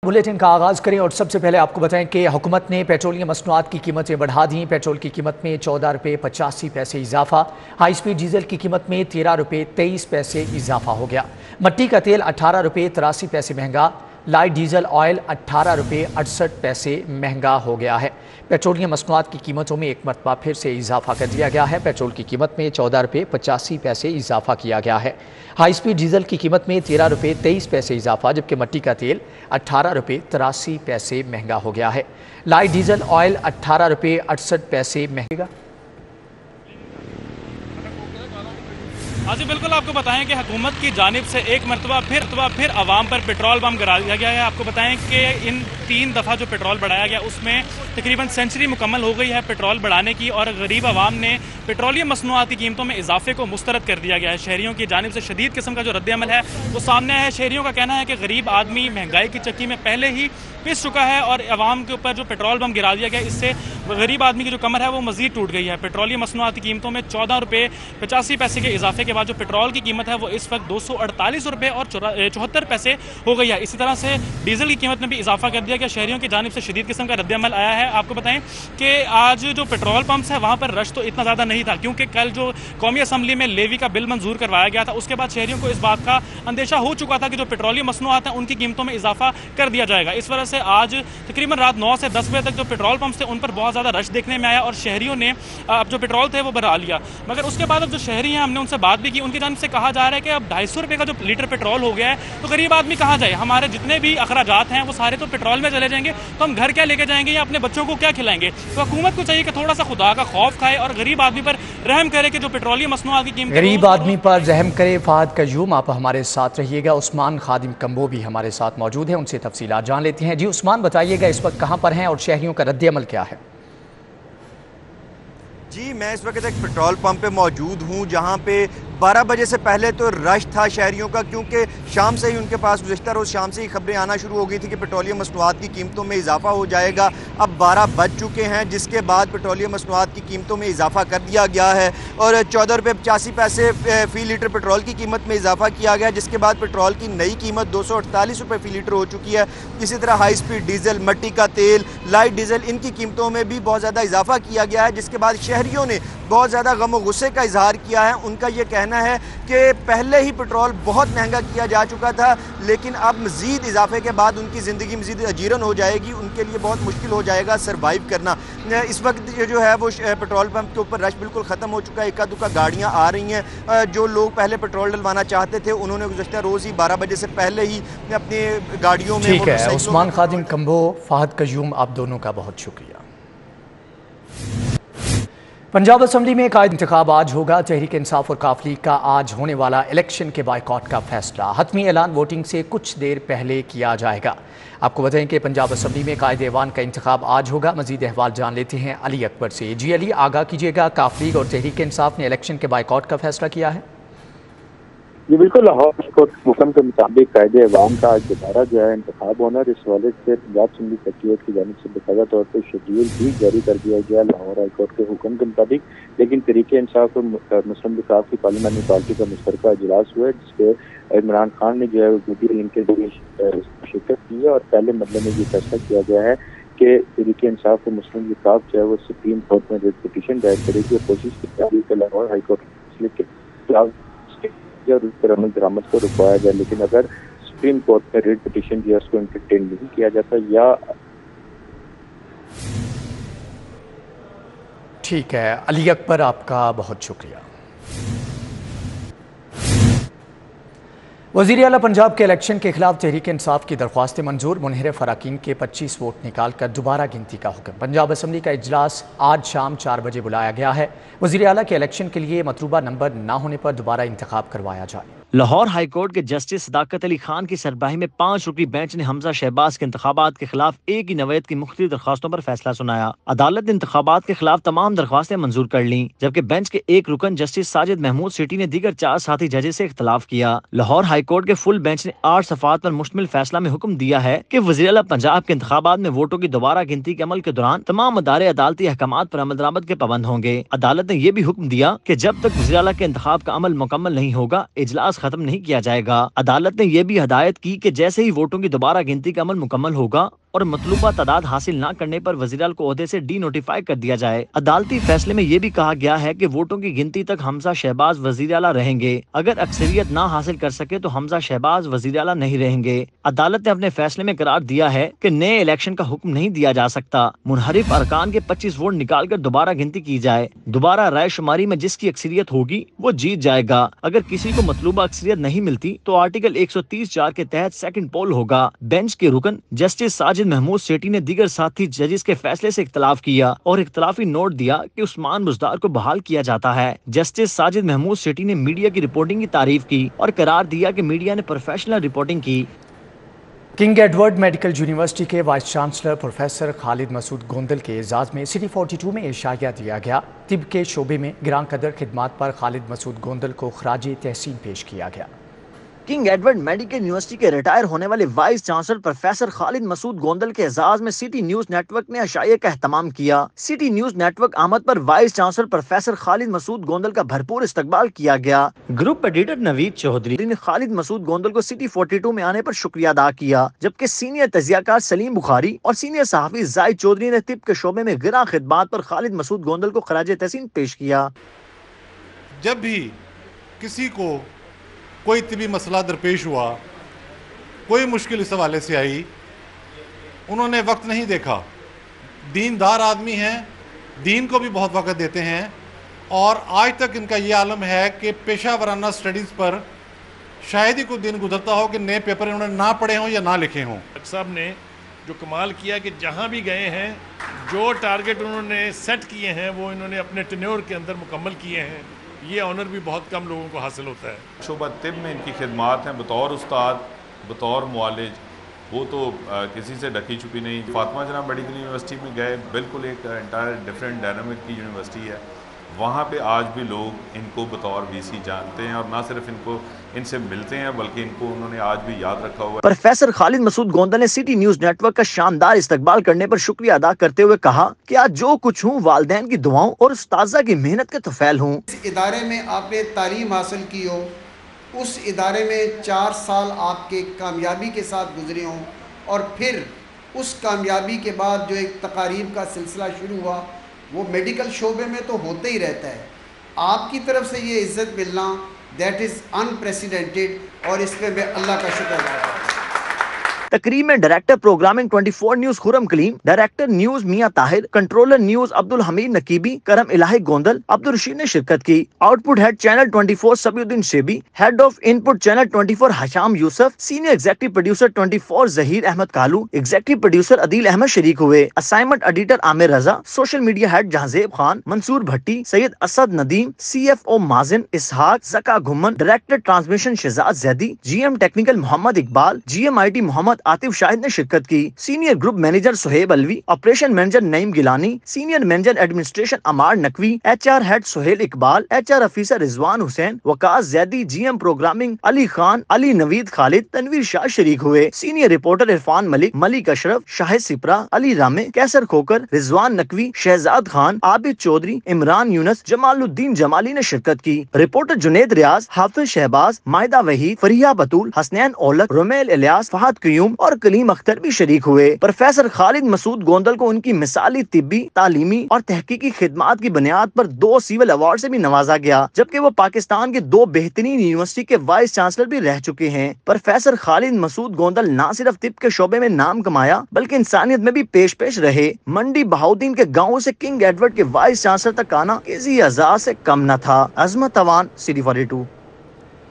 Bulletin का आगाज करें और सबसे पहले आपको बताएं कि हुकूमत ने पेट्रोलियम मसनूआत की कीमतें बढ़ा दी। पेट्रोल की कीमत में 14 रुपये 85 पैसे इजाफा, हाई स्पीड डीजल की कीमत में 13 रुपये 23 पैसे इजाफा हो गया। मट्टी का तेल 18 रुपये 83 पैसे महंगा, लाइट डीजल ऑयल 18 रुपये 68 पैसे महंगा हो गया है। पेट्रोलियम मसनूआत की कीमतों में एक मरतबा फिर से इजाफा कर दिया गया है। पेट्रोल की कीमत में 14 रुपये 85 पैसे इजाफा किया गया है। हाई स्पीड डीजल की कीमत में 13 रुपये 23 पैसे इजाफा, जबकि मट्टी का तेल 18 रुपये 83 पैसे महंगा हो गया है। लाइट डीजल ऑयल 18 रुपये 68 पैसे महंगा। हाँ जी बिल्कुल, आपको बताएं कि हुकूमत की जानिब से एक मरतबा फिर आवाम पर पेट्रोल बम गिरा दिया गया है। आपको बताएं कि इन 3 दफ़ा जो पेट्रोल बढ़ाया गया उसमें तकरीबन सेंचुरी मुकम्मल हो गई है पेट्रोल बढ़ाने की, और गरीब आवाम ने पेट्रोलियम मसनूआत की कीमतों में इजाफे को मुस्तरद कर दिया गया है। शहरियों की जानिब से शदीद किस्म का जो रद्द-ए-अमल है वो सामने है। शहरियों का कहना है कि गरीब आदमी महंगाई की चक्की में पहले ही पिस चुका है, और आवाम के ऊपर जो पेट्रोल बम गिरा दिया गया इससे गरीब आदमी की जो कमर है वो मजीद टूट गई है। पेट्रोलियम मसनूआत की कीमतों में 14 रुपये 85 पैसे के इजाफे के बाद जो पेट्रोल की कीमत है वो इस वक्त 248 रुपये और 74 पैसे हो गई है। इसी तरह से डीजल की कीमत में भी इजाफा कर दिया गया। शहरियों की जानिब से शदीद किस्म का रद्द-ए-अमल आया है। आपको बताएं कि आज जो पेट्रोल पंप्स है वहाँ पर रश तो इतना ज़्यादा नहीं था, क्योंकि कल जो कौमी असम्बली में लेवी का बिल मंजूर करवाया गया था उसके बाद शहरियों को इस बात का अंदेशा हो चुका था कि जो पेट्रोलियम मसनूआत हैं उनकी कीमतों में इजाफा कर दिया जाएगा। इस वजह से आज तकरीबन रात 9 से 10 बजे तक जो पेट्रोल पंप्स थे उन पर बहुत ज़्यादा रश देखने में आया, और शहरियों ने अब जो पेट्रोल थे वो भरा लिया। मगर उसके बाद अब जो शहरी हैं हमने उनसे बात भी की, उनकी जानिब से कहा जा रहा है कि अब 250 रुपये का जो लीटर पेट्रोल हो गया है तो गरीब आदमी कहाँ जाए, हमारे जितने भी अखराजात हैं वो सारे तो पेट्रोल में चले जाएंगे, तो हम घर क्या लेके जाएंगे या अपने बच्चों को क्या खिलाएंगे। तो हुकूमत को चाहिए कि थोड़ा सा खुदा का खौफ खाए और गरीब आदमी पर रहम करे कि जो पेट्रोलियम मसनूआत की कीमत गरीब आदमी पर रहम करे। फहद कयूम आप हमारे साथ रहिएगा। उस्मान खादिम कम्बो भी हमारे साथ मौजूद है, उनसे तफसीलात जान लेते हैं। जी उस्मान, बताइएगा इस वक्त कहाँ पर हैं और शहरियों का रद्द-ए-अमल क्या है? जी मैं इस वक्त एक पेट्रोल पंप पे मौजूद हूँ जहाँ पे 12 बजे से पहले तो रश था शहरियों का, क्योंकि शाम से ही उनके पास गुज़श्ता रोज़ शाम से ही खबरें आना शुरू हो गई थी कि पेट्रोलियम मसनूआत की कीमतों में इजाफा हो जाएगा। अब 12 बज चुके हैं, जिसके बाद पेट्रोलियम मसनूआत की कीमतों में इजाफा कर दिया गया है और 14 रुपये 85 पैसे फ़ी लीटर पेट्रोल की कीमत में इजाफा किया गया, जिसके बाद पेट्रोल की नई कीमत 248 रुपये फ़ी लीटर हो चुकी है। इसी तरह हाई स्पीड डीजल, मट्टी का तेल, लाइट डीजल, इनकी कीमतों में भी बहुत ज़्यादा इजाफा किया गया है, जिसके बाद शहरियों ने बहुत ज़्यादा गम और गुस्से का इजहार किया है। उनका ये कहना है कि पहले ही पेट्रोल बहुत महंगा किया जा चुका था, लेकिन अब मज़ीद इजाफे के बाद उनकी ज़िंदगी मज़ीद अजीरन हो जाएगी, उनके लिए बहुत मुश्किल हो जाएगा सर्वाइव करना। इस वक्त जो है वो पेट्रोल पंप के ऊपर रश बिल्कुल ख़त्म हो चुका है। इक्का दुक्का गाड़ियाँ आ रही हैं। जो लोग पहले पेट्रोल डलवाना चाहते थे उन्होंने गुज़श्ता रोज़ ही 12 बजे से पहले ही अपनी गाड़ियों में। ठीक है उस्मान खादिम कम्बो, फहद कयूम, आप दोनों का बहुत शुक्रिया। पंजाब असम्बली में कायद इंतखाब आज होगा। तहरीक इंसाफ और काफ लीग का आज होने वाला इलेक्शन के बाइकॉट का फैसला हतमी ऐलान वोटिंग से कुछ देर पहले किया जाएगा। आपको बताएं कि पंजाब असम्बली में कायद ऐवान का इंतखाब आज होगा। मजीद अहवाल जान लेते हैं अली अकबर से। जी अली, आगाह कीजिएगा, काफ लीग और तहरीक इंसाफ ने इलेक्शन के बाइकॉट का फैसला किया है? जी बिल्कुल, लाहौर हाईकोर्ट के हुक्म के मुताबिक कायदे अवाम का आज दोबारा जो है इंतखाब होना है। इस हवाले से पंजाब असम्बली सेक्रेटरीट की जानिब से बाकायदा तौर पर शेड्यूल भी जारी कर दिया गया लाहौर हाईकोर्ट के हुक्म के मुताबिक। लेकिन तहरीक इंसाफ और मुस्लिम लीग की पार्लियामानी पार्टी का मुश्तरका इजलास हुआ है, जिसपे इमरान खान ने जो है मीडिया लिंक के जरिए शिरकत की है और पहले मरले में ये फैसला किया गया है कि तहरीक इंसाफ और मुस्लिम लीग जो है वो सुप्रीम कोर्ट में रेट पिटीशन दायर करेगी और कोशिश की जाएगी कि लाहौर हाईकोर्ट के खिलाफ और उस पर अमल दरामद को रुकवाया जाए। लेकिन अगर सुप्रीम कोर्ट में रेट पिटीशन जो है उसको एंटरटेन नहीं किया जाता या ठीक है अली अकबर, आपका बहुत शुक्रिया। वज़ीर आला पंजाब के इलेक्शन के खिलाफ तहरीक इंसाफ की दरख्वास्तें मंजूर। मुनहर फराकीन के 25 वोट निकाल कर दोबारा गिनती का हुक्म। पंजाब असम्बली का इजलास आज शाम 4 बजे बुलाया गया है। वज़ीर आला के इलेक्शन के लिए मतलूबा नंबर न होने पर दोबारा इंतखाब करवाया जाए। लाहौर हाईकोर्ट के जस्टिस सदाकत अली खान की सरबराही में 5 रुकनी बेंच ने हमजा शहबाज के इंतखाबात के खिलाफ एक ही नवैयत की मुख्तलिफ दरख्वास्तों पर फैसला सुनाया। अदालत ने इंतखाबात के खिलाफ तमाम दरख्वास्तें मंजूर कर ली, जबकि बेंच के एक रुकन जस्टिस साजिद महमूद सिटी ने दीगर 4 साथी जजेस से इख्तलाफ किया। लाहौर हाईकोर्ट के फुल बेंच ने 8 सफ़ात पर मुश्तमिल फैसला में हुक्म दिया है कि वज़ीर आला पंजाब के इंतखाबात में वोटों की दोबारा गिनती के अमल के दौरान तमाम अदारे अदालती अहकामात पर अमल दरामद के पाबंद होंगे। अदालत ने यह भी हुक्म दिया कि जब तक वज़ीर आला के इंतखाब का अमल मुकम्मल नहीं होगा इजलास بندوبست ختم نہیں کیا جائے گا۔ عدالت نے یہ بھی ہدایت کی کہ جیسے ہی ووٹوں کی دوبارہ گنتی کا عمل مکمل ہوگا اور مطلوبہ تعداد حاصل نہ کرنے پر وزیراعلی کو عہدے سے ڈی نوٹیفائی کر دیا جائے۔ عدالتی فیصلے میں یہ بھی کہا گیا ہے کہ ووٹوں کی گنتی تک حمزہ شہباز وزیراعلی رہیں گے۔ اگر اکثریت نہ حاصل کر سکے تو حمزہ شہباز وزیراعلی نہیں رہیں گے۔ عدالت نے اپنے فیصلے میں قرار دیا ہے کہ نئے الیکشن کا حکم نہیں دیا جا سکتا۔ منحرف ارکان کے 25 ووٹ نکال کر دوبارہ گنتی کی جائے۔ دوبارہ رائے شماری میں جس کی اکثریت ہوگی وہ جیت جائے گا۔ اگر کسی کو مطلوبہ اکثریت نہیں ملتی تو آرٹیکل 130(4) کے تحت سیکنڈ پول ہوگا۔ بینچ کے رکن جسٹس ساجد محمود سیٹھی نے دیگر ساتھی ججز کے فیصلے سے اختلاف کیا اور اختلافی نوٹ دیا کہ عثمان بزدار کو بحال کیا جاتا ہے۔ جسٹس ساجد محمود سیٹھی نے میڈیا کی رپورٹنگ کی تعریف کی اور قرار دیا کہ میڈیا نے پروفیشنل رپورٹنگ کی۔ کنگ ایڈورڈ میڈیکل یونیورسٹی کے وائس چانسلر پروفیسر خالد مسعود گوندل کے اعزاز میں سٹی 42 میں اشاعیہ دیا گیا۔ طب کے شعبے میں گراں قدر خدمات پر خالد مسعود گوندل کو خراج تحسین پیش کیا گیا۔ کنگ ایڈورڈ میڈیکل یونیورسٹی کے ریٹائر ہونے والے وائس چانسلر پروفیسر خالد مسعود گوندل کے اعزاز میں سٹی نیوز نیٹ ورک نے عشائیہ کا اہتمام کیا۔ سٹی نیوز نیٹ ورک آمد پر وائس چانسلر پروفیسر خالد مسعود گوندل کا بھرپور استقبال کیا گیا۔ گروپ ایڈیٹر نوید چودھری نے خالد مسعود گوندل کو سٹی 42 میں آنے پر شکریہ ادا کیا، جبکہ سینئر تجزیہ کار سلیم بخاری اور سینئر صحافی زاہد چودھری نے طب کے شعبے میں گراں خدمات پر خالد مسعود گوندل کو خراج تحسین پیش کیا۔ جب بھی کسی کو کوئی طبی مسئلہ درپیش ہوا، کوئی مشکل اس حوالے سے آئی، انہوں نے وقت نہیں دیکھا۔ دیندار آدمی ہیں، دین کو بھی بہت وقت دیتے ہیں، اور آج تک ان کا یہ عالم ہے کہ پیشہ ورانہ سٹڈیز پر شاید ہی کوئی دن گزرتا ہو کہ نئے پیپر انہوں نے نہ پڑھے ہوں یا نہ لکھے ہوں۔ ڈاکٹر صاحب نے جو کمال کیا کہ جہاں بھی گئے ہیں جو ٹارگٹ انہوں نے سیٹ کیے ہیں وہ انہوں نے اپنے ٹینیور کے اندر مکمل کیے ہیں۔ یہ آنر بھی بہت کم لوگوں کو حاصل ہوتا ہے۔ شعبہ طب میں ان کی خدمات ہیں، بطور استاد، بطور معالج، وہ تو کسی سے ڈکی چھپی نہیں۔ فاطمہ جناح میڈیکل یونیورسٹی میں گئے، بالکل ایک انٹائر ڈفرینٹ ڈائنامک کی یونیورسٹی ہے، وہاں پہ آج بھی لوگ ان کو بطور وی سی جانتے ہیں، اور نہ صرف ان سے ملتے ہیں بلکہ ان کو انہوں نے آج بھی یاد رکھا ہوا ہے۔ پروفیسر خالد مسعود گوندل نے سٹی نیوز نیٹ ورک کا شاندار استقبال کرنے پر شکریہ ادا کرتے ہوئے کہا کہ آج جو کچھ ہوں والدین کی دعاؤں اور اساتذہ کی محنت کے طفیل ہوں۔ اس ادارے میں آپ نے تعلیم حاصل کی ہو، اس ادارے میں 4 سال آپ کے کامیابی کے ساتھ گزرے ہوں، اور پھر اس کامیابی کے بعد جو ایک تقاریب کا سلسلہ شروع ہوا وہ میڈیکل شعبے میں تو ہوتا ہی رہتا ہے۔ آپ کی طرف سے یہ عزت ملنا دیٹ از انپریسیڈنٹڈ، اور اس پہ میں اللہ کا شکر ادا کرتا ہوں۔ تقریب میں director programming 24 news Khurram Kaleem, director news Mian Tahir, controller news Abdul Hameed Naqeebi, Karam Elahi Gondal, Abdul Rasheed نے شرکت کی۔ Output head channel 24 Sabiuddin Shaibi, head of input channel 24 Hisham Yousaf, senior executive producer 24 Zaheer Ahmed Kalu, executive producer Adeel Ahmed شریک ہوئے۔ Assignment editor Amir Raza, social media head Jahanzeb Khan, Mansoor Bhatti, Syed Asad Nadeem, C F O Mazin Ishaq, Zaka Ghumman, director transmission Shahzad Zaidi, G M technical Muhammad Iqbal, G M I T Muhammad Atif Shahid نے شرکت کی۔ Senior group manager Suhaib Alvi, operation manager Naeem Gilani, senior manager administration Ammar Naqvi, H R head Sohail Iqbal, H R officer Rizwan Hussain, Waqas Zaidi, G M programming Ali Khan, Ali Naveed Khalid, Tanveer Shah شریک ہوئے۔ Senior reporter Irfan Malik, Malik Ashraf, Shahid سپرا، علی رامے، کیسر کھوکر، رضوان نقوی، شہزاد خان، عابد چودھری، عمران یونس، جمال الدین جمالی نے شرکت کی۔ Reporter Junaid ریاض، حافظ شہباز، مائدہ وحید، فریحہ بطول، حسنین اولک، رومیل الیاس، فہد قیوم اور کلیم اختر بھی شریک ہوئے۔ پروفیسر خالد مسعود گوندل کو ان کی مثالی طبی، تعلیمی اور تحقیقی خدمات کی بنیاد پر 2 سیول ایوارڈ سے بھی نوازا گیا، جبکہ وہ پاکستان کے 2 بہترین یونیورسٹی کے وائس چانسلر بھی رہ چکے ہیں۔ پروفیسر خالد مسعود گوندل نہ صرف طب کے شعبے میں نام کمایا بلکہ انسانیت میں بھی پیش رہے۔ منڈی بہاؤدین کے گاؤں سے کنگ ایڈورڈ کے وائس چانسلر تک آنا کسی اعزاز سے کم نہ تھا۔ عظمت توان، سٹی 42۔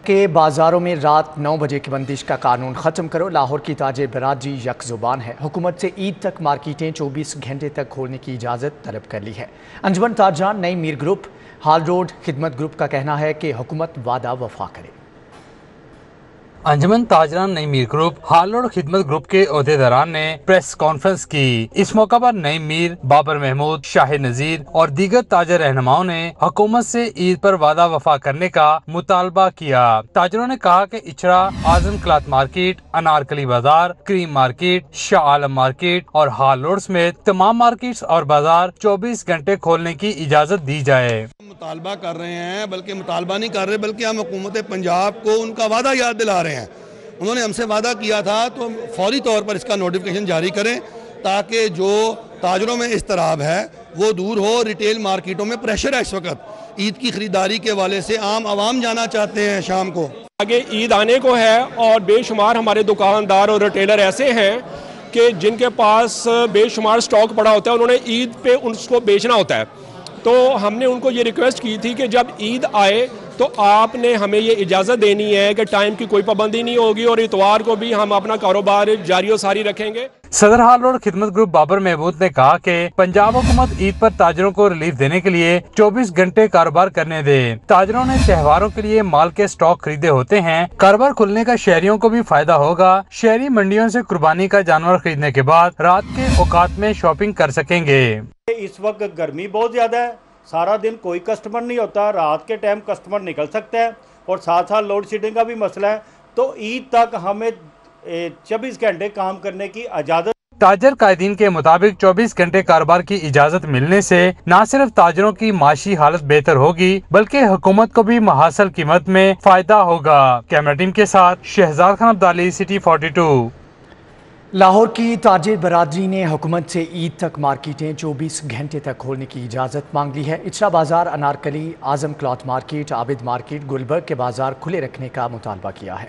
کہ بازاروں میں رات 9 بجے کی بندش کا قانون ختم کرو۔ لاہور کی تاجر برادری یک زبان ہے، حکومت سے عید تک مارکیٹیں 24 گھنٹے تک کھولنے کی اجازت طلب کر لی ہے۔ انجمن تاجران نئی میر گروپ، ہال روڈ خدمت گروپ کا کہنا ہے کہ حکومت وعدہ وفا کرے۔ انجمن تاجران نئی میر گروپ ہال روڈ خدمت گروپ کے عہدیداران نے پریس کانفرنس کی۔ اس موقع پر نئی میر، بابر محمود، شاہد نذیر اور دیگر تاجر رہنماؤں نے حکومت سے عید پر وعدہ وفا کرنے کا مطالبہ کیا۔ تاجروں نے کہا کہ اچھڑا، اعظم کلاتھ مارکیٹ، انارکلی بازار، کریم مارکیٹ، شاہ عالم مارکیٹ اور ہال روڈ سمیت تمام مارکیٹس اور بازار 24 گھنٹے کھولنے کی اجازت دی جائے۔ مطالبہ کر رہے ہیں، بلکہ مطالبہ نہیں کر رہے بلکہ ہم حکومت پنجاب کو ان کا وعدہ یاد دلا رہے ہیں۔ انہوں نے ہم سے وعدہ کیا تھا تو فوری طور پر اس کا نوٹیفیکیشن جاری کریں تاکہ جو تاجروں میں اضطراب ہے وہ دور ہو۔ ریٹیل مارکیٹوں میں پریشر ہے اس وقت، عید کی خریداری کے حوالے سے عام عوام جانا چاہتے ہیں شام کو۔ آگے عید آنے کو ہے اور بے شمار ہمارے دکاندار اور ریٹیلر ایسے ہیں کہ جن کے پاس بے شمار سٹاک پڑا ہوتا ہے، انہوں نے عید پہ اس کو بیچنا ہوتا ہے۔ تو ہم نے ان کو یہ ریکویسٹ کی تھی کہ جب عید آئے تو آپ نے ہمیں یہ اجازت دینی ہے کہ ٹائم کی کوئی پابندی نہیں ہوگی اور اتوار کو بھی ہم اپنا کاروبار جاری و ساری رکھیں گے۔ صدر ہال روڈ خدمت گروپ بابر محمود نے کہا کہ پنجاب حکومت عید پر تاجروں کو ریلیف دینے کے لیے 24 گھنٹے کاروبار کرنے دے۔ تاجروں نے تہواروں کے لیے مال کے سٹاک خریدے ہوتے ہیں، کاروبار کھلنے کا شہریوں کو بھی فائدہ ہوگا۔ شہری منڈیوں سے قربانی کا جانور خریدنے کے بعد رات کے اوقات میں شاپنگ کر سکیں گے۔ اس وقت گرمی بہت زیادہ ہے، سارا دن کوئی کسٹمر نہیں ہوتا، رات کے ٹائم کسٹمر نکل سکتا ہے اور ساتھ ساتھ لوڈ شیڈنگ کا بھی مسئلہ ہے، تو عید تک ہمیں 24 گھنٹے کام کرنے کی اجازت۔ تاجر قائدین کے مطابق 24 گھنٹے کاروبار کی اجازت ملنے سے نہ صرف تاجروں کی معاشی حالت بہتر ہوگی بلکہ حکومت کو بھی محاصل قیمت میں فائدہ ہوگا۔ کیمرہ ٹیم کے ساتھ شہزاد خان عبدالی، سٹی 42۔ لاہور کی تاجر برادری نے حکومت سے عید تک مارکیٹیں 24 گھنٹے تک کھولنے کی اجازت مانگ لی ہے۔ اچھرا بازار، انارکلی، اعظم کلاتھ مارکیٹ، عابد مارکیٹ، گلبرگ کے بازار کھلے رکھنے کا مطالبہ کیا ہے۔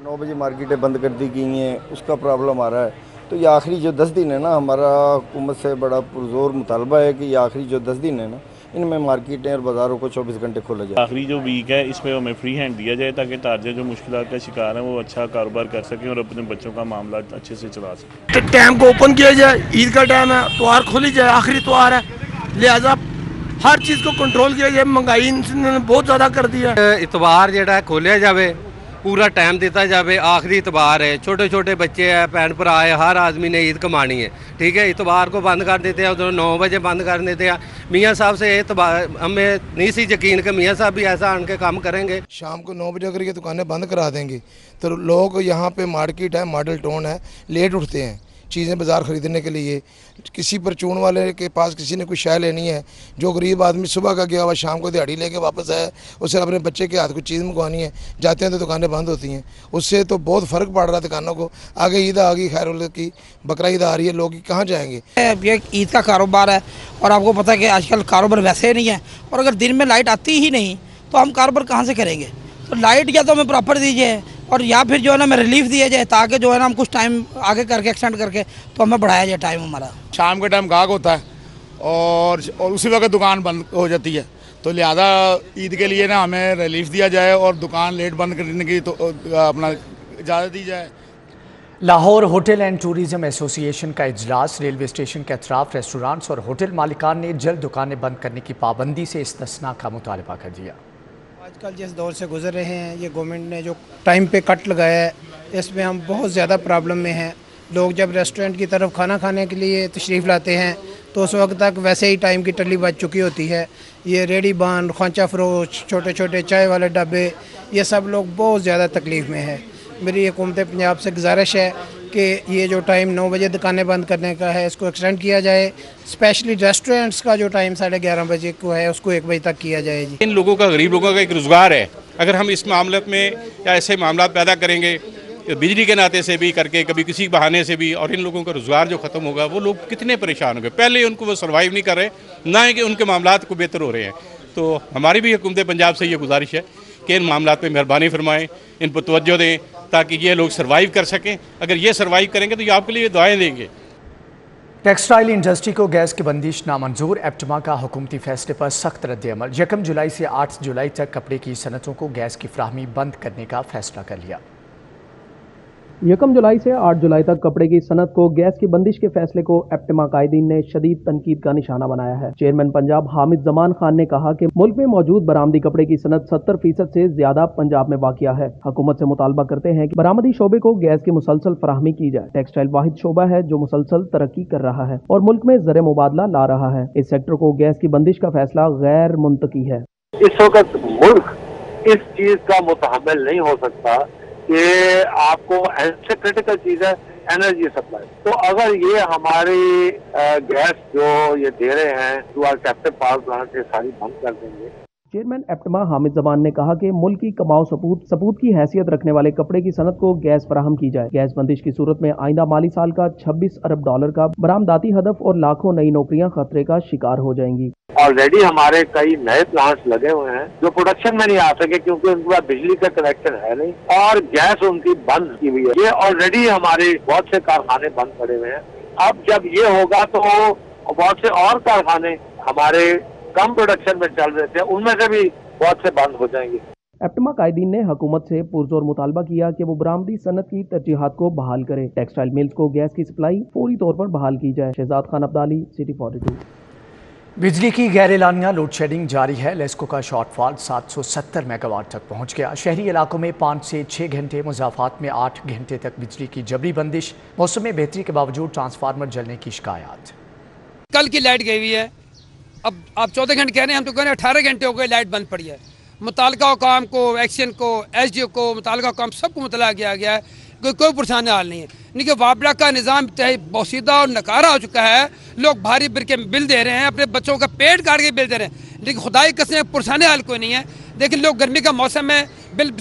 9 بجے مارکیٹیں بند کر دی گئی ہیں، اس کا پرابلم آ رہا ہے، تو یہ آخری جو 10 دن ہے نا، ہمارا حکومت سے بڑا پرزور مطالبہ ہے کہ یہ آخری جو 10 دن ہے نا، ان میں مارکیٹیں اور بازاروں کو 24 گھنٹے کھولا جائے۔ آخری جو ویک ہے اس میں ہمیں فری ہینڈ دیا جائے تاکہ تاجر جو مشکلات کا شکار ہیں وہ اچھا کاروبار کر سکیں اور اپنے بچوں کا معاملات اچھے سے چلا سکیں۔ ٹائم کو اوپن کیا جائے، عید کا ٹائم ہے، تہوار کھولی جائے، آخری تہوار ہے، لہٰذا ہر چیز کو کنٹرول کیا جائے۔ مہنگائی نے بہت زیادہ کر دیا۔ اتوار جڑا ہے کھولیا جائے، پورا ٹائم دیتا جائے، آخری اتوار ہے، چھوٹے چھوٹے بچے ہیں، بہن بھرا ہے، ہر آدمی نے عید کمانی ہے، ٹھیک ہے۔ اتوار کو بند کر دیتے ہیں، ادھر 9 بجے بند کر دیتے ہیں۔ میاں صاحب سے ہمیں نہیں سی یقین کہ میاں صاحب بھی ایسا آن کے کام کریں گے۔ شام کو 9 بجے اگر یہ دکانیں بند کرا دیں گے تو لوگ یہاں پہ مارکیٹ ہے، ماڈل ٹاؤن ہے، لیٹ اٹھتے ہیں چیزیں بازار خریدنے کے لیے۔ کسی پرچون والے کے پاس کسی نے کوئی شے لینی ہے، جو غریب آدمی صبح کا گیا ہوا شام کو دیہڑی لے کے واپس آیا، اسے اپنے بچے کے ہاتھ کو چیز منگوانی ہے، جاتے ہیں تو دکانیں بند ہوتی ہیں۔ اس سے تو بہت فرق پڑ رہا ہے دکانوں کو۔ آگے عید آ گئی، خیر اللہ کی بقرہ عید آ رہی ہے، لوگ کہاں جائیں گے؟ یہ عید کا کاروبار ہے اور آپ کو پتہ ہے کہ آج کل کاروبار ویسے نہیں ہے، اور اگر دن میں لائٹ آتی ہی نہیں تو ہم کاروبار کہاں سے کریں گے؟ تو لائٹ یا تو ہمیں پراپر دیجیے اور یا پھر جو ہے نا ہمیں ریلیف دیا جائے تاکہ جو ہے نا ہم کچھ ٹائم آگے کر کے ایکسٹینڈ کر کے تو ہمیں بڑھایا جائے ٹائم ہمارا۔ شام کے ٹائم گاہک ہوتا ہے اور اسی وقت دکان بند ہو جاتی ہے، تو لہذا عید کے لیے نا ہمیں ریلیف دیا جائے اور دکان لیٹ بند کرنے کی تو اپنا اجازت دی جائے۔ لاہور ہوٹل اینڈ ٹورزم ایسوسی ایشن کا اجلاس، ریلوے اسٹیشن کے اطراف ریسٹورانٹس اور ہوٹل مالکان نے جلد دکانیں بند کرنے کی پابندی سے استثناء کا مطالبہ کر دیا۔ آج کل جس دور سے گزر رہے ہیں، یہ گورنمنٹ نے جو ٹائم پہ کٹ لگایا ہے، اس میں ہم بہت زیادہ پرابلم میں ہیں۔ لوگ جب ریسٹورنٹ کی طرف کھانا کھانے کے لیے تشریف لاتے ہیں تو اس وقت تک ویسے ہی ٹائم کی ٹلی بج چکی ہوتی ہے۔ یہ ریڑھی بان، خوانچہ فروش، چھوٹے چھوٹے چائے والے ڈبے، یہ سب لوگ بہت زیادہ تکلیف میں ہیں۔ میری حکومت پنجاب سے گزارش ہے کہ یہ جو ٹائم 9 بجے دکانیں بند کرنے کا ہے اس کو ایکسٹینڈ کیا جائے، اسپیشلی ریسٹورنٹس کا جو ٹائم 11:30 بجے کو ہے اس کو 1 بجے تک کیا جائے۔ جی، ان لوگوں کا، غریب لوگوں کا ایک روزگار ہے، اگر ہم اس معاملات میں یا ایسے معاملات پیدا کریں گے بجلی کے ناطے سے بھی کر کے، کبھی کسی بہانے سے بھی، اور ان لوگوں کا روزگار جو ختم ہوگا وہ لوگ کتنے پریشان ہوں گے۔ پہلے ان کو وہ سروائیو نہیں کر رہے، نہ کہ ان کے معاملات کو بہتر ہو رہے ہیں۔ تو ہماری بھی حکومت پنجاب سے یہ گزارش ہے کہ ان معاملات پہ مہربانی فرمائیں، ان پر توجہ دیں تاکہ یہ لوگ سروائیو کر سکیں۔ اگر یہ سروائیو کریں گے تو یہ آپ کے لیے دعائیں دیں گے۔ ٹیکسٹائل انڈسٹری کو گیس کی بندش نامنظور، ایپٹما کا حکومتی فیصلے پر سخت رد عمل۔ 1 جولائی سے 8 جولائی تک کپڑے کی صنعتوں کو گیس کی فراہمی بند کرنے کا فیصلہ کر لیا۔ 1 जुलाई से 8 जुलाई तक कपड़े की सनत को गैस की बंदिश के फैसले को एप्टिमा कायदीन ने शदीद तनकीद का निशाना बनाया है। चेयरमैन पंजाब हामिद जमान खान ने कहा कि मुल्क में मौजूद बरामदी कपड़े की सनत 70% से ज्यादा पंजाब में वाक़िया है। हुकूमत से मुतालबा करते हैं कि बरामदी शोबे को गैस की मुसलसल फराहमी की जाए। टेक्सटाइल वाहिद शोबा है जो मुसलसल तरक्की कर रहा है और मुल्क में ज़र मुबादला ला रहा है। इस सेक्टर को गैस की बंदिश का फैसला गैर मुंतकी है। इस वक्त मुल्क इस चीज का मुतहम्मिल नहीं हो सकता कि आपको ऐसे क्रिटिकल चीज है एनर्जी सप्लाई। तो अगर ये हमारी गैस जो ये दे रहे हैं to our captive power plant ये सारी बंद कर देंगे। चेयरमैन एप्टिमा हामिद जमान ने कहा कि मुल्क की कमाओ सबूत की हैसियत रखने वाले कपड़े की सनत को गैस फराहम की जाए। गैस बंदिश की सूरत में आइंदा माली साल का 26 अरब डॉलर का बरामदाती हदफ और लाखों नई नौकरियां खतरे का शिकार हो जाएंगी। ऑलरेडी हमारे कई नए प्लांट्स लगे हुए हैं जो प्रोडक्शन में नहीं आ सके क्योंकि उनके पास बिजली का कनेक्शन है नहीं और गैस उनकी बंद की हुई है। ये ऑलरेडी हमारे बहुत से कारखाने बंद पड़े हुए हैं। अब जब ये होगा तो बहुत से और कारखाने हमारे कम प्रोडक्शन में चल रहे थे उनमें से भी बहुत से बंद हो जाएंगे। एप्टिमा कायदीन ने हुकूमत से पुरजोर मुतालबा किया कि वो बरामदी सनत की तरजीहात को बहाल करे। टेक्सटाइल मिल्स को गैस की सप्लाई फौरी तौर पर बहाल की जाए। शहजाद खान अब्दाली, सिटी 42। बिजली की गैर एलानिया लोड शेडिंग जारी है। लेस्को का शॉर्टफॉल 770 मेगावाट तक पहुंच गया। शहरी इलाकों में 5 से 6 घंटे, मुज़ाफ़ात में 8 घंटे तक बिजली की जबरी बंदिश। मौसम में बेहतरी के बावजूद ट्रांसफार्मर जलने की शिकायत। कल की लाइट गई हुई है, अब आप 14 घंटे कह रहे हैं, हम तो कह रहे हैं 18 घंटे हो गए लाइट बंद पड़ी है। मुताल्लिका हुकाम को, एक्शन को, SDO को, मुताल्लिका हुकाम सबको मुतला किया गया है, कोई परेशानी हाल नहीं है। यानी कि वाबला का निज़ाम बोसीदा और नकारा हो चुका है। लोग भारी बिल दे रहे हैं, अपने बच्चों का पेट काट के बिल दे रहे हैं, लेकिन खुदाई कसम परेशानी हाल कोई नहीं है। लेकिन लोग गर्मी का मौसम है, बिल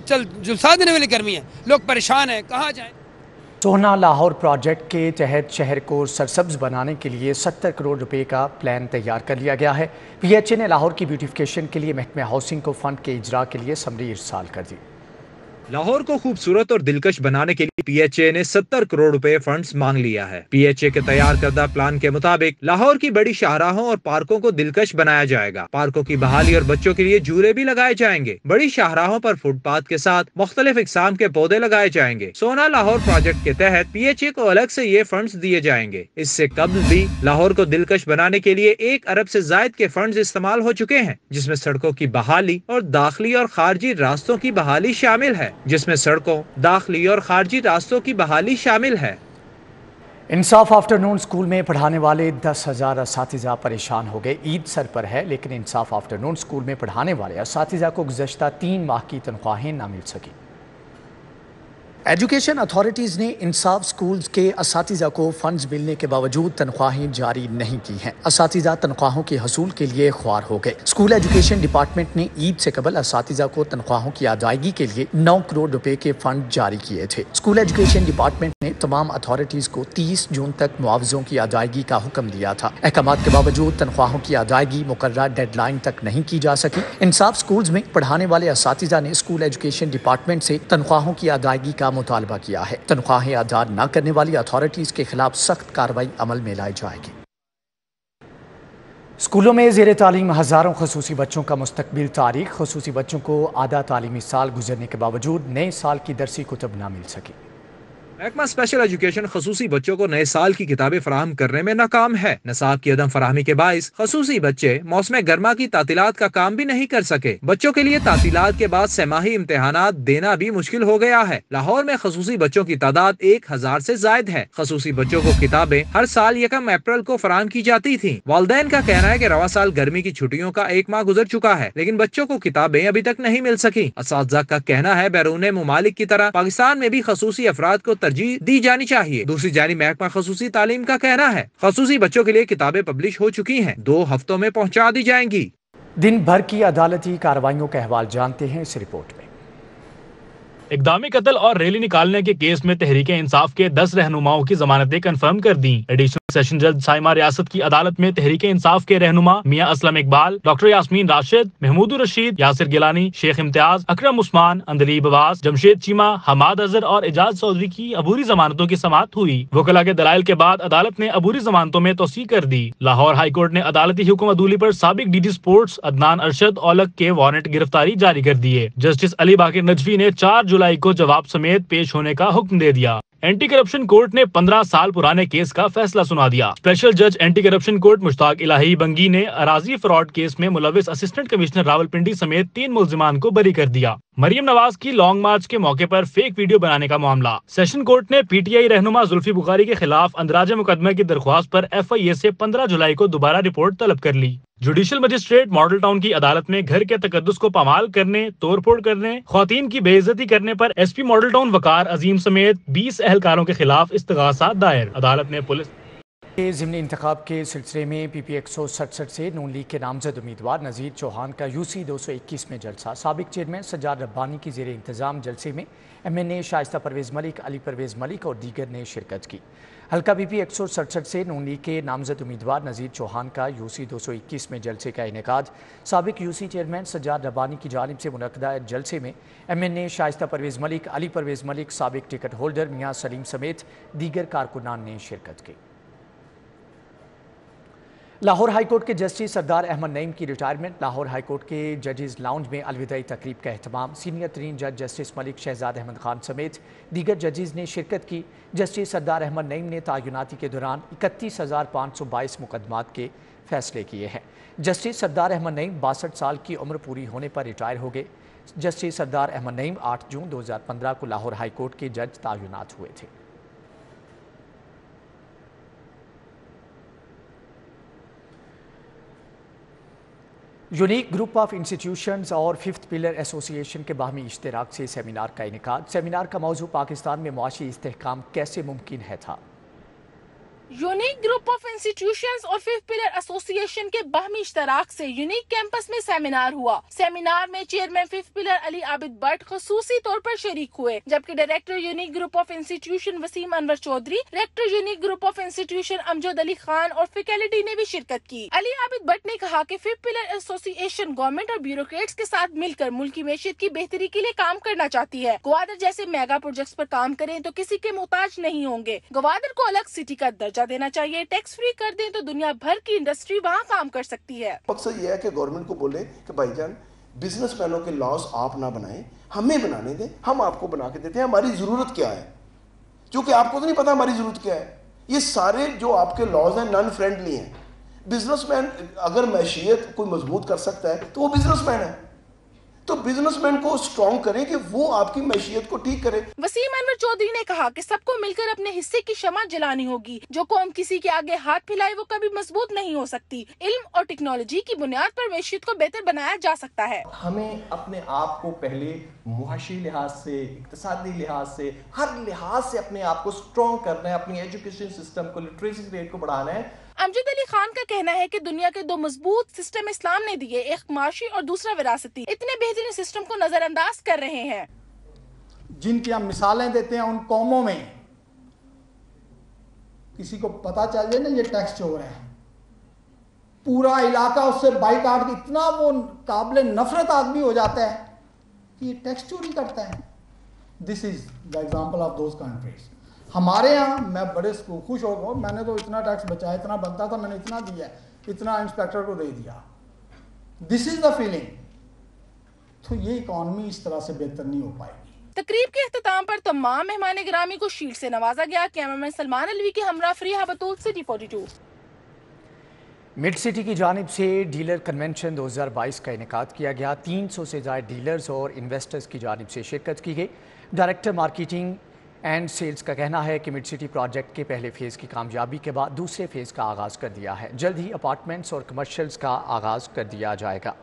जुलसा देने वाली गर्मी है, लोग परेशान हैं, कहाँ जाएँ। सोहना लाहौर प्रोजेक्ट के तहत शहर को सरसब्ज बनाने के लिए 70 करोड़ रुपए का प्लान तैयार कर लिया गया है। PHA ने लाहौर की ब्यूटिफिकेशन के लिए महकमे हाउसिंग को फंड के इजरा के लिए समरी इरसाल कर दी। लाहौर को खूबसूरत और दिलकश बनाने के लिए PHA ने 70 करोड़ रुपए फंड्स मांग लिया है। PHA के तैयार करदा प्लान के मुताबिक लाहौर की बड़ी शाहराहों और पार्कों को दिलकश बनाया जाएगा। पार्कों की बहाली और बच्चों के लिए झूले भी लगाए जाएंगे। बड़ी शाहराहों पर फुटपाथ के साथ मुख्तलिफ इकसाम के पौधे लगाए जाएंगे। सोना लाहौर प्रोजेक्ट के तहत PHA को अलग से ये फंड्स दिए जाएंगे। इससे कबल भी लाहौर को दिलकश बनाने के लिए 1 अरब से जायद के फंड्स इस्तेमाल हो चुके हैं, जिसमें सड़कों की बहाली और दाखिली और खारजी रास्तों की बहाली शामिल है दाखिली और खारजी रास्तों की बहाली शामिल है। इंसाफ आफ्टरनून स्कूल में पढ़ाने वाले 10,000 असातिज़ा परेशान हो गए। ईद सर पर है, लेकिन इंसाफ आफ्टरनून स्कूल में पढ़ाने वाले असातिज़ा को गुज़श्ता 3 माह की तनख्वाहें न मिल सकी। एजुकेशन अथॉरिटीज़ ने इंसाफ स्कूल्स के असातिज़ा को फंड्स मिलने के बावजूद तनख्वाहें जारी नहीं की हैं। असातिज़ा तनख्वाहों के हसूल के लिए ख्वार हो गए। स्कूल एजुकेशन डिपार्टमेंट ने ईद से कबल असातिज़ा को तनख्वाहों की अदायगी के लिए 9 करोड़ रुपए के फंड जारी किए थे। स्कूल एजुकेशन डिपार्टमेंट ने तमाम अथॉरिटीज़ को 30 जून तक मुआवजों की अदायगी का हुक्म दिया था। अहकामात के बावजूद तनख्वाहों की अदायगी मुकर्रर डेडलाइन तक नहीं की जा सकी। इंसाफ स्कूल्स में पढ़ाने वाले असातिज़ा ने स्कूल एजुकेशन डिपार्टमेंट से तनख्वाहों की अदायगी का मुतालबा किया है। तनख्वाहें अदा न करने वाली अथॉरिटीज के खिलाफ सख्त कार्रवाई अमल में लाई जाएगी। स्कूलों में ज़ेरे तालीम हज़ारों खसूसी बच्चों का मुस्तकबिल तारीख। खसूसी बच्चों को आधा तालीमी साल गुजरने के बावजूद नए साल की दरसी कुतुब न मिल सकी। महकमा स्पेशल एजुकेशन खसूसी बच्चों को नए साल की किताबें फराहम करने में नाकाम है। निसाब की अदम फराहमी के बाइस खसूसी बच्चे मौसम गर्मा की तातीलात का काम भी नहीं कर सके। बच्चों के लिए तातीलात के बाद सेमाही इम्तिहानात देना भी मुश्किल हो गया है। लाहौर में खसूसी बच्चों की तादाद 1000 से जायद है। खसूसी बच्चों को किताबें हर साल 1 अप्रैल को फराहम की जाती थी। वालिदैन का कहना है कि रवा साल गर्मी की छुट्टियों का 1 माह गुजर चुका है, लेकिन बच्चों को किताबें अभी तक नहीं मिल सकी। असातिज़ा का कहना है बैरून मुमालिक की तरह पाकिस्तान में भी खसूसी अफराद को तरजीह दी जानी चाहिए। दूसरी जानिब महकमा खसूसी तालीम का कहना है खसूसी बच्चों के लिए किताबें पब्लिश हो चुकी हैं, 2 हफ्तों में पहुंचा दी जाएंगी। दिन भर की अदालती कार्रवाइयों का अहवाल जानते हैं इस रिपोर्ट में। इक़दामी कत्ल और रैली निकालने के केस में तहरीके इंसाफ के 10 रहनुमाओं की जमानतें कंफर्म कर दी। एडिशनल सेशन जज साइमा रियासत की अदालत में तहरीके इंसाफ के रहनुमा मियां असलम इकबाल, डॉक्टर यास्मीन राशिद, महमूद रशीद, यासिर गिलानी, शेख इम्तियाज, अकरम उस्मान, अंदलीब अब्बास, जमशेद चीमा, हमाद अजहर और एजाज चौधरी की अबूरी जमानतों की समाअत हुई। वकला के दलाइल के बाद अदालत ने अबूरी जमानतों में तोसी कर दी। लाहौर हाई कोर्ट ने अदालती हुक्म अदूली पर साबिक DD स्पोर्ट्स अदनान अरशद औलक के वारंट गिरफ्तारी जारी कर दिए। जस्टिस अली बाकिर नजफी ने 4 जुलाई जुलाई को जवाब समेत पेश होने का हुक्म दे दिया। एंटी करप्शन कोर्ट ने 15 साल पुराने केस का फैसला सुना दिया। स्पेशल जज एंटी करप्शन कोर्ट मुश्ताक इलाही बंगी ने अराजी फ्रॉड केस में मुलविस असिस्टेंट कमिश्नर रावलपिंडी समेत 3 मुल्जिमान को बरी कर दिया। मरियम नवाज की लॉन्ग मार्च के मौके पर फेक वीडियो बनाने का मामला। सेशन कोर्ट ने पीटीआई रहनुमा जुल्फी बुखारी के खिलाफ अंदराज मुकदमे की दरख्वास्त पर FIA से 15 जुलाई को दोबारा रिपोर्ट तलब कर ली। जुडिशल मजिस्ट्रेट मॉडल टाउन की अदालत में घर के तकद्दुस को पामाल करने, तोड़फोड़ करने, ख्वातीन की बेइज्जती करने पर SP मॉडल टाउन वकार अजीम समेत 20 एहलकारों के खिलाफ इस्तगासा दायर। अदालत ने पुलिस ज़िमनी इंतखाब के सिलसिले में PP 167 से नून लीग के नामजद उम्मीदवार नज़ीर चौहान का UC 221 में जलसा। साबिक चेयरमैन सज्जाद रब्बानी की ज़ेरे इंतज़ाम जलसे में MNA शाइस्ता परवेज़ मलिक, अली परवेज़ मलिक और दीगर ने शिरकत की। हल्का PP 167 से नून लीग के नामजद उम्मीदवार नज़ीर चौहान का UC 221 में जलसे का इनेकाद साबिक UC चेयरमैन सज्जाद रब्बानी की जानिब से मुनक़दा जलसे में MNA शाइस्ता परवेज़ मलिक, अली परवेज़ मलिक, साबिक टिकट होल्डर मियाँ सलीम समेत दीगर कारकुनान ने शिरकत की। लाहौर हाई कोर्ट के जस्टिस सरदार अहमद नईम की रिटायरमेंट। लाहौर हाई कोर्ट के जजेस लाउंज में अलविदाई तकरीब का एहतमाम। सीनियर तरीन जज जस्टिस मलिक शहजाद अहमद खान समेत दीगर जजेस ने शिरकत की। जस्टिस सरदार अहमद नईम ने तयनाती के दौरान 31,522 मुकदमात के फैसले किए हैं। जस्टिस सरदार अहमद नईम 62 साल की उम्र पूरी होने पर रिटायर हो गए। जस्टिस सरदार अहमद नईम 8 जून 2015 को लाहौर हाई कोर्ट के जज तयनात हुए थे। यूनिक ग्रुप ऑफ इंस्टीट्यूशंस और फिफ्थ पिलर एसोसिएशन के बाहमी इश्तराक से सेमिनार का इनेकाद। सेमिनार का मौजू पाकिस्तान में मुआशी इस्तेहकाम कैसे मुमकिन है था। यूनिक ग्रुप ऑफ इंस्टीट्यूशंस और फिफ्थ पिलर एसोसिएशन के बाहमी इश्तराक से यूनिक कैंपस में सेमिनार हुआ। सेमिनार में chairman fifth pillar Ali Abid Bhatt खसूसी तौर पर शरीक हुए, जबकि director unique group of institution Waseem Anwar Chaudhry, director unique group of institution Amjad Ali Khan और फैकल्टी ने भी शिरकत की। अली आबिद भट्ट ने कहा कि फिफ्थ पिलर एसोसिएशन गवर्नमेंट और ब्यूरोक्रेट्स के साथ मिलकर मुल्क की मैशियत की बेहतरी के लिए काम करना चाहती है। गवादर जैसे मेगा प्रोजेक्ट्स पर काम करें तो किसी के मोहताज नहीं होंगे। गवादर को अलग सिटी का दर्जा देना चाहिए, टैक्स फ्री कर दें तो दुनिया भर की इंडस्ट्री वहाँ काम कर सकती है। मकसद ये है कि गवर्नमेंट को बोले कि भाईजान बिजनेसमैनों के लॉस आप ना बनाएं, हमें बनाने दें, हम आपको बना के देते हैं, हमारी जरूरत क्या है, क्योंकि आपको तो नहीं पता हमारी जरूरत क्या है। ये सारे जो आपके लॉज हैं नॉन फ्रेंडली हैं। बिजनेसमैन अगर मैशियत कोई मजबूत कर सकता है तो वो बिजनेसमैन है, तो बिजनेसमैन को स्ट्रॉन्ग करें कि वो आपकी मैशियत को ठीक करे। वसीम अनवर चौधरी ने कहा कि सबको मिलकर अपने हिस्से की शमा जलानी होगी। जो कौम किसी के आगे हाथ फैलाए वो कभी मजबूत नहीं हो सकती। इल्म और टेक्नोलॉजी की बुनियाद पर मैशियत को बेहतर बनाया जा सकता है। हमें अपने आप को पहले मुआशी लिहाज से, इक्तिसादी लिहाज से, हर लिहाज से अपने आप को स्ट्रॉन्ग करना है। अपनी एजुकेशन सिस्टम को, लिटरेसी रेट को बढ़ाना है। अमजद अली खान का कहना है कि दुनिया के दो मजबूत सिस्टम इस्लाम ने दिए, एक माशी और दूसरा विरासती। इतने बेहतरीन सिस्टम को नजरअंदाज कर रहे हैं। जिनकी हम मिसालें देते हैं उन कौमों में किसी को पता चल जाए ना ये टैक्स चोर है, पूरा इलाका उससे बाइकाट, इतना वो काबिल नफरत आदमी हो जाता है कि ये टैक्स चोरी करता है। This is the example of those countries. हमारे यहाँ मैं बड़े खुश हो गया, मैंने तो इतना टैक्स बचाया, इतना बनता था मैंने इतना दिया, इतना इंस्पेक्टर को दे दिया। This is the feeling. तो ये इकॉनमी इस तरह से बेहतर नहीं हो पाएगी। तकरीब के इख्तिताम पर तमाम मेहमान गिरामी को शील्ड से नवाजा गया। कैमरामैन सलमान अलवी के हमरा फरीहा बतूल, सिटी 42। मिड सिटी की जानिब से डीलर कन्वेंशन 2022 का इनेकाद किया गया। 300 से ज़्यादा डीलर्स और इन्वेस्टर्स की जानिब से शिरकत की गई। डायरेक्टर मार्केटिंग एंड सेल्स का कहना है कि मिड सिटी प्रोजेक्ट के पहले फेज़ की कामयाबी के बाद दूसरे फेज़ का आगाज़ कर दिया है। जल्द ही अपार्टमेंट्स और कमर्शियल्स का आगाज़ कर दिया जाएगा।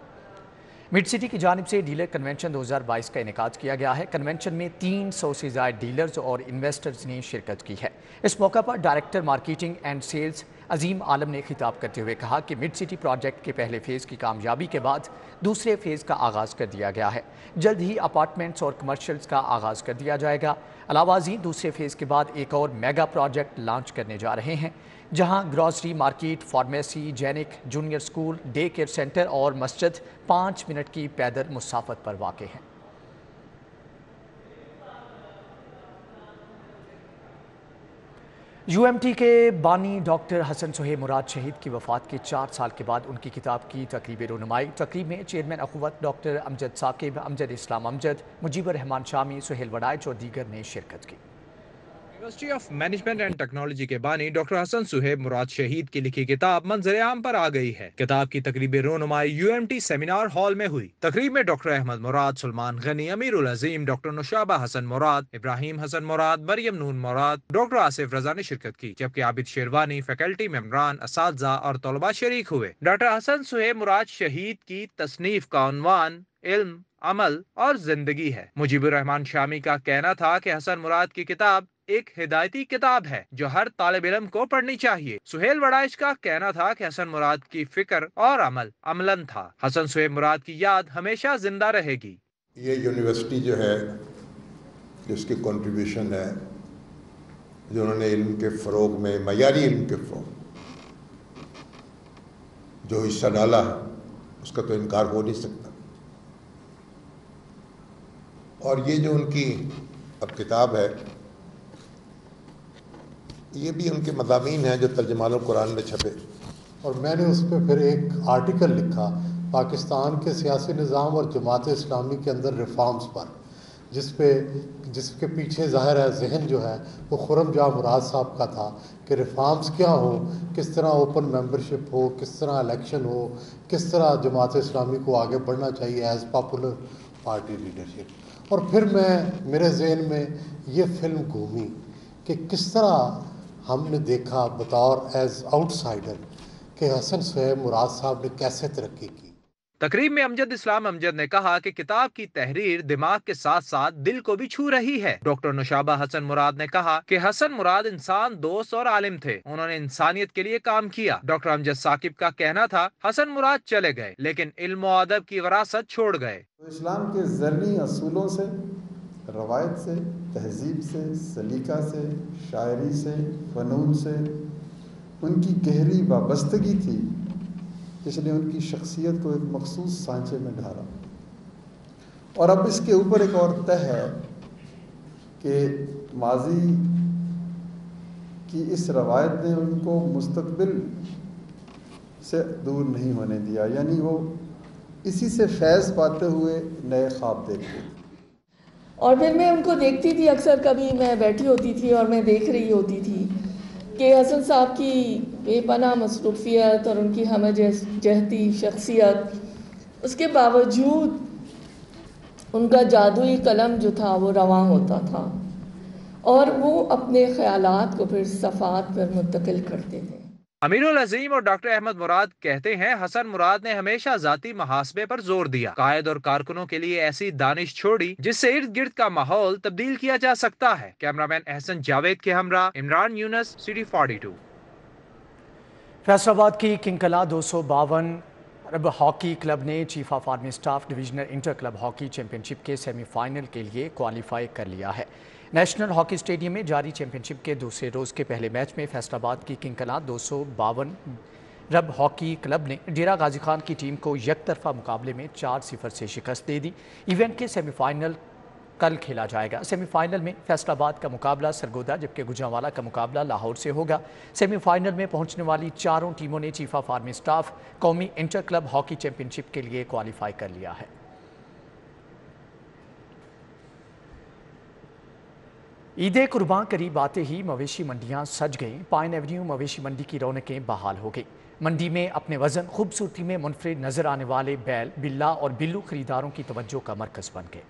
मिड सिटी की जानिब से डीलर कन्वेंशन 2022 का इनेकाद किया गया है। कन्वेंशन में 300 से ज़्यादा डीलर्स और इन्वेस्टर्स ने शिरकत की है। इस मौका पर डायरेक्टर मार्केटिंग एंड सेल्स अजीम आलम ने खिताब करते हुए कहा कि मिड सिटी प्रोजेक्ट के पहले फेज़ की कामयाबी के बाद दूसरे फेज़ का आगाज़ कर दिया गया है। जल्द ही अपार्टमेंट्स और कमर्शियल्स का आगाज़ कर दिया जाएगा। अलावाजी दूसरे फेज़ के बाद एक और मेगा प्रोजेक्ट लॉन्च करने जा रहे हैं, जहां grocery market, pharmacy, जैनिक, junior school, day care centre और मस्जिद 5 मिनट की पैदल मुसाफत पर वाक़ हैं। UMT کے بانی ڈاکٹر حسن سہیب مراد شہید کی وفات کے 4 سال کے بعد ان کی کتاب کی تقریب رونمائی۔ تقریب میں چیئرمین اخوت ڈاکٹر امجد ثاقب، امجد اسلام امجد، مجیب الرحمان شامی، سہیل وڑائچ اور دیگر نے شرکت کی۔ University of management and technology کے بانی ڈاکٹر حسن سہیب مراد شہید کی لکھی کتاب منظر عام پر آ گئی ہے۔ کتاب کی تقریب رونمائی UMT سیمینار ہال میں ہوئی۔ تقریب میں ڈاکٹر احمد مراد، سلمان غنی، امیر العظیم، ڈاکٹر نشابہ حسن مراد، ابراہیم حسن مراد، مریم نون مراد، ڈاکٹر آصف رضا نے شرکت کی، جبکہ عابد شیروانی، فیکلٹی ممبران، اساتذہ اور طلباء شریک ہوئے۔ ڈاکٹر حسن سہیب مراد شہید کی تصنیف کا عنوان علم، عمل اور زندگی ہے۔ مجیب الرحمان شامی کا کہنا تھا کہ حسن مراد کی کتاب ایک ہدایتی کتاب ہے جو ہر طالب علم کو پڑھنی چاہیے۔ سہیل وڑائچ کا کہنا تھا کہ حسن مراد کی فکر اور عمل عملاً تھا۔ حسن سہیب مراد کی یاد ہمیشہ زندہ رہے گی۔ یہ یونیورسٹی جو ہے، جس کی کنٹریبیوشن ہے، جو انہوں نے علم کے فروغ میں، معیاری علم کے فروغ جو حصہ ڈالا ہے، اس کا تو انکار ہو نہیں سکتا۔ اور یہ جو ان کی اب کتاب ہے، یہ بھی ان کے مضامین ہیں جو ترجمان القرآن میں چھپے۔ اور میں نے اس پہ پھر ایک آرٹیکل لکھا پاکستان کے سیاسی نظام اور جماعت اسلامی کے اندر ریفارمز پر، جس کے پیچھے ظاہر ہے ذہن جو ہے وہ خرم جہاں مراد صاحب کا تھا کہ ریفارمز کیا ہوں، کس طرح اوپن ممبرشپ ہو، کس طرح الیکشن ہو، کس طرح جماعت اسلامی کو آگے بڑھنا چاہیے ایز پاپولر پارٹی لیڈرشپ۔ اور پھر میرے ذہن میں یہ فلم گھومی کہ کس طرح ہم نے دیکھا بطور ایز آؤٹ سائڈر کہ حسن سہیب مراد صاحب نے کیسے ترقی کی۔ تقریب میں امجد اسلام امجد نے کہا کہ کتاب کی تحریر دماغ کے ساتھ ساتھ دل کو بھی چھو رہی ہے۔ ڈاکٹر نشابہ حسن مراد نے کہا کہ حسن مراد انسان، دوست اور عالم تھے، انہوں نے انسانیت کے لیے کام کیا۔ ڈاکٹر امجد ثاقب کا کہنا تھا حسن مراد چلے گئے لیکن علم و ادب کی وراثت چھوڑ گئے۔ اسلام کے زرعی اصولوں سے، روایت سے، تہذیب سے، سلیقہ سے، شاعری سے، فنون سے ان کی گہری وابستگی تھی، جس نے ان کی شخصیت کو ایک مخصوص سانچے میں ڈھالا۔ اور اب اس کے اوپر ایک اور تہ ہے کہ ماضی کی اس روایت نے ان کو مستقبل سے دور نہیں ہونے دیا، یعنی وہ اسی سے فیض پاتے ہوئے نئے خواب دیکھتے تھے۔ اور پھر میں ان کو دیکھتی تھی، اکثر کبھی میں بیٹھی ہوتی تھی اور میں دیکھ رہی ہوتی تھی کہ حسن صاحب کی بے پناہ مصروفیت اور ان کی ہم جہتی شخصیت، اس کے باوجود ان کا جادوئی قلم جو تھا وہ رواں ہوتا تھا اور وہ اپنے خیالات کو پھر صفحات پر منتقل کرتے تھے۔ امیر العظیم اور ڈاکٹر احمد مراد کہتے ہیں حسن مراد نے ہمیشہ ذاتی محاسبے پر زور دیا، قائد اور کارکنوں کے لیے ایسی دانش چھوڑی جس سے ارد گرد کا ماحول تبدیل کیا جا سکتا ہے۔ کیمرامین احسن جاوید کے ہمراہ عمران یونس، سٹی 42۔ فیصل آباد کی کنگ کلا 252 رب ہاکی کلب نے chief of army staff divisional inter club hockey championship کے سیمی فائنل کے لیے کوالیفائی کر لیا ہے۔ نیشنل ہاکی اسٹیڈیم میں جاری چیمپئن شپ کے دوسرے روز کے پہلے میچ میں فیصل آباد کی کنگ کلا 252 رب ہاکی کلب نے ڈیرہ غازی خان کی ٹیم کو یک طرفہ مقابلے میں 4-0 سے شکست دے دی۔ ایونٹ کے سیمی فائنل کل کھیلا جائے گا۔ سیمی فائنل میں فیصل آباد کا مقابلہ سرگودا جبکہ گوجرانوالا کا مقابلہ لاہور سے ہوگا۔ سیمی فائنل میں پہنچنے والی چاروں ٹیموں نے چیف آف آرمی اسٹاف قومی inter club hockey championship کے لیے کوالیفائی کر لیا ہے۔ عید قربان قریب آتے ہی مویشی منڈیاں سج گئیں۔ پائن ایونیو مویشی منڈی کی رونقیں بحال ہو گئی۔ منڈی میں اپنے وزن، خوبصورتی میں منفرد نظر آنے والے بیل، بلا اور بلو خریداروں کی توجہ کا مرکز بن گئے۔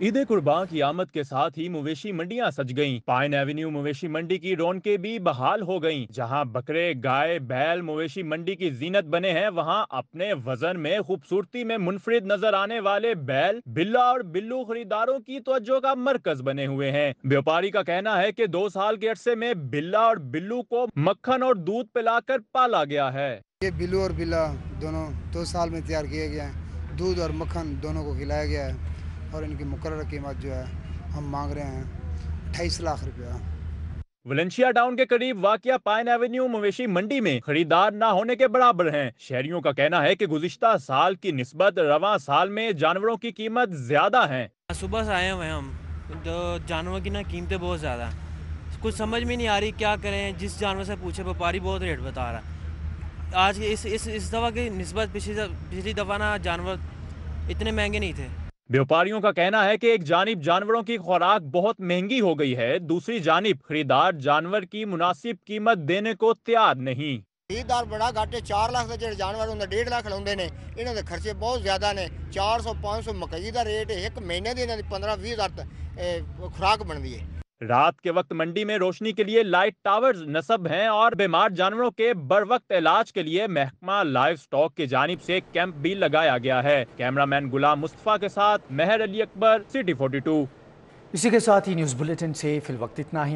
عید قربان کی آمد کے ساتھ ہی مویشی منڈیاں سج گئیں۔ پائن ایونیو مویشی منڈی کی رونقیں بھی بحال ہو گئیں۔ جہاں بکرے، گائے، بیل مویشی منڈی کی زینت بنے ہیں، وہاں اپنے وزن میں، خوبصورتی میں منفرد نظر آنے والے بیل، بلا اور بلو خریداروں کی توجہ کا مرکز بنے ہوئے ہیں۔ بیوپاری کا کہنا ہے کہ 2 سال کے عرصے میں بلا اور بلو کو مکھن اور دودھ پلا کر پالا گیا ہے۔ یہ بلو اور بلا دونوں 2 سال میں تیار کیے گئے ہیں۔ دودھ اور مکھن دونوں کو کھلایا گیا ہے اور ان کی مقررہ قیمت جو ہے ہم مانگ رہے ہیں 28 لاکھ روپیہ۔ ولنشیا ٹاؤن کے قریب واقع پائن ایونیو مویشی منڈی میں خریدار نہ ہونے کے برابر ہیں۔ شہریوں کا کہنا ہے کہ گزشتہ سال کی نسبت رواں سال میں جانوروں کی قیمت زیادہ ہیں۔ صبح سے آئے ہوئے ہیں ہم، تو جانوروں کی نا قیمتیں بہت زیادہ ہیں۔ कुछ समझ में नहीं आ रही क्या करें। जिस जानवर से पूछे व्यापारी बहुत रेट बता रहा है। आज इस दफ़ा की निस्बत पिछली दफ़ा ना जानवर इतने महंगे नहीं थे। व्यापारियों का कहना है कि एक जानिब जानवरों की खुराक बहुत महंगी हो गई है, दूसरी जानिब खरीदार जानवर की मुनासिब कीमत देने को तैयार नहीं। खरीदार बड़ा घट 4 लाख के जानवर होंगे 1.5 लाख लाते हैं। इन्हों के खर्चे बहुत ज्यादा ने। 400-500 मकई का रेट एक महीने की 15-20 हज़ार खुराक बनती है। रात के वक्त मंडी में रोशनी के लिए लाइट टावर्स नस्ब हैं और बीमार जानवरों के बर वक्त इलाज के लिए महकमा लाइव स्टॉक की जानिब से कैंप भी लगाया गया है। कैमरामैन गुलाम मुस्तफा के साथ मेहर अली अकबर, सिटी 42। इसी के साथ ही न्यूज़ बुलेटिन से फिल वक्त इतना ही।